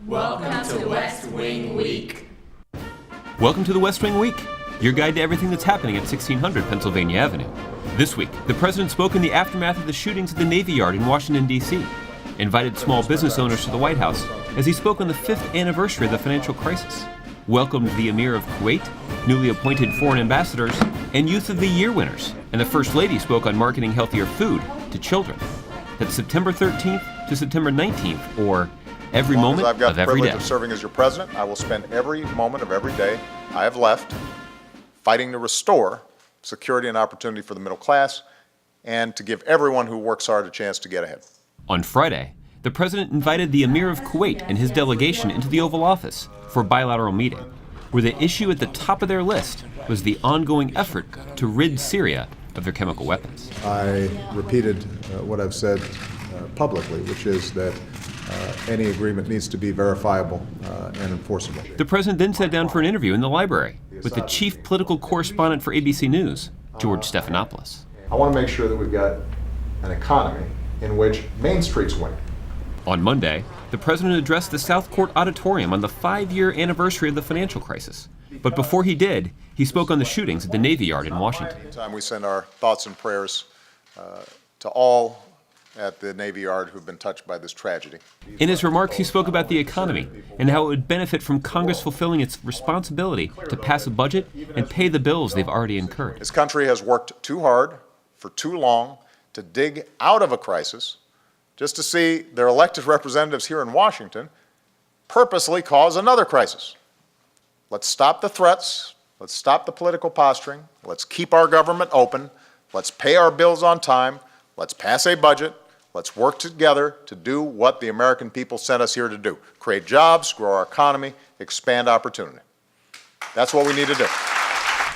Welcome to West Wing Week. Welcome to the West Wing Week, your guide to everything that's happening at 1600 Pennsylvania Avenue. This week, the president spoke in the aftermath of the shootings at the Navy Yard in Washington, D.C., invited small business owners to the White House as he spoke on the 5th anniversary of the financial crisis, welcomed the Amir of Kuwait, newly appointed foreign ambassadors, and Youth of the Year winners, and the First Lady spoke on marketing healthier food to children. That's September 13th to September 19th, or every moment of every day. I've got the privilege of serving as your president. I will spend every moment of every day I have left fighting to restore security and opportunity for the middle class and to give everyone who works hard a chance to get ahead. On Friday, the president invited the Amir of Kuwait and his delegation into the Oval Office for a bilateral meeting, where the issue at the top of their list was the ongoing effort to rid Syria of their chemical weapons. I repeated what I've said publicly, which is that any agreement needs to be verifiable and enforceable. The president then sat down for an interview in the library with the chief political correspondent for ABC News, George Stephanopoulos. I want to make sure that we've got an economy in which Main Street's winning. On Monday, the president addressed the South Court Auditorium on the 5-year anniversary of the financial crisis. But before he did, he spoke on the shootings at the Navy Yard in Washington. We send our thoughts and prayers to all at the Navy Yard who've been touched by this tragedy. In his remarks, he spoke about the economy and how it would benefit from Congress fulfilling its responsibility to pass a budget and pay the bills they've already incurred. This country has worked too hard for too long to dig out of a crisis just to see their elected representatives here in Washington purposely cause another crisis. Let's stop the threats. Let's stop the political posturing. Let's keep our government open. Let's pay our bills on time. Let's pass a budget. Let's work together to do what the American people sent us here to do. Create jobs, grow our economy, expand opportunity. That's what we need to do.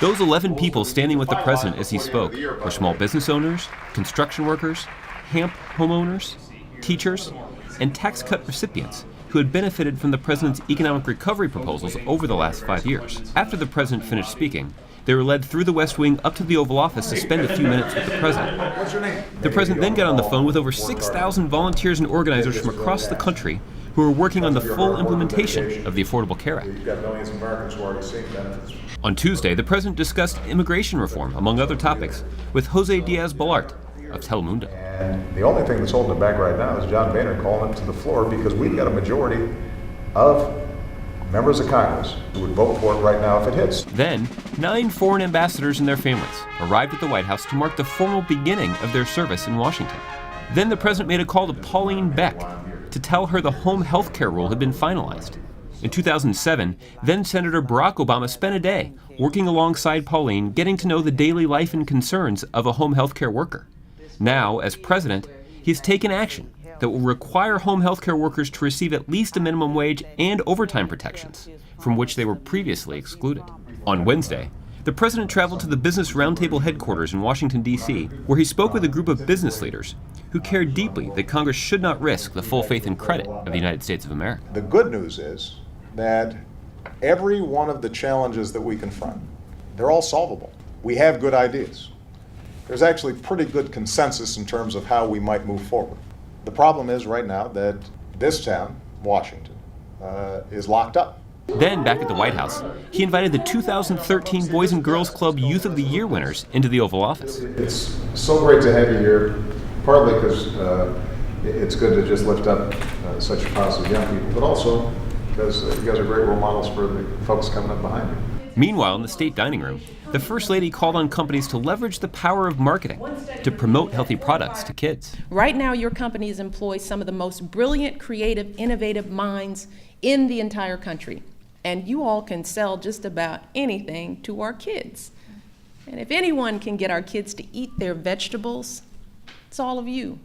Those 11 people standing with the president as he spoke were small business owners, construction workers, HAMP homeowners, teachers, and tax cut recipients who had benefited from the president's economic recovery proposals over the last 5 years. After the president finished speaking, they were led through the West Wing up to the Oval Office to spend a few minutes with the president. What's your name? The president then got on the phone with over 6,000 volunteers and organizers from across the country who are working on the full implementation of the Affordable Care Act. You've got millions of Americans who are already seeing benefits. On Tuesday, the president discussed immigration reform, among other topics, with Jose Diaz-Balart of Telemundo. And the only thing that's holding it back right now is John Boehner calling him to the floor because we've got a majority of members of Congress who would vote for it right now if it hits. Then, 9 foreign ambassadors and their families arrived at the White House to mark the formal beginning of their service in Washington. Then the president made a call to Pauline Beck to tell her the home health care rule had been finalized. In 2007, then-Senator Barack Obama spent a day working alongside Pauline, getting to know the daily life and concerns of a home health care worker. Now, as president, he's taken action that will require home health care workers to receive at least a minimum wage and overtime protections, from which they were previously excluded. On Wednesday, the president traveled to the Business Roundtable headquarters in Washington, D.C., where he spoke with a group of business leaders who cared deeply that Congress should not risk the full faith and credit of the United States of America. The good news is that every one of the challenges that we confront, they're all solvable. We have good ideas. There's actually pretty good consensus in terms of how we might move forward. The problem is right now that this town, Washington, is locked up. Then, back at the White House, he invited the 2013 Boys and Girls Club Youth of the Year winners into the Oval Office. It's so great to have you here, partly because it's good to just lift up such positive young people, but also because you guys are great role models for the folks coming up behind you. Meanwhile, in the state dining room, the First Lady called on companies to leverage the power of marketing to promote healthy products to kids. Right now, your companies employ some of the most brilliant, creative, innovative minds in the entire country. And you all can sell just about anything to our kids. And if anyone can get our kids to eat their vegetables, it's all of you.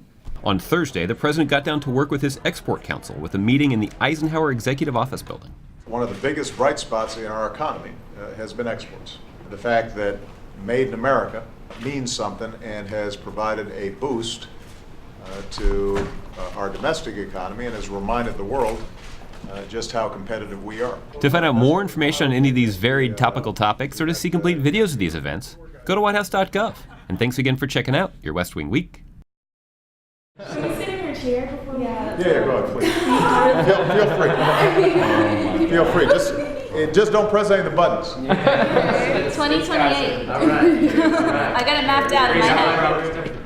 On Thursday, the president got down to work with his export council with a meeting in the Eisenhower Executive Office building. One of the biggest bright spots in our economy has been exports. The fact that Made in America means something and has provided a boost to our domestic economy and has reminded the world just how competitive we are. To find out more information on any of these varied topical topics or to see complete videos of these events, go to whitehouse.gov. And thanks again for checking out your West Wing Week. Should we sit in your chair before we Yeah, go ahead, please. Feel free. Just don't press any of the buttons. 2028. All right. I got it mapped out in my head.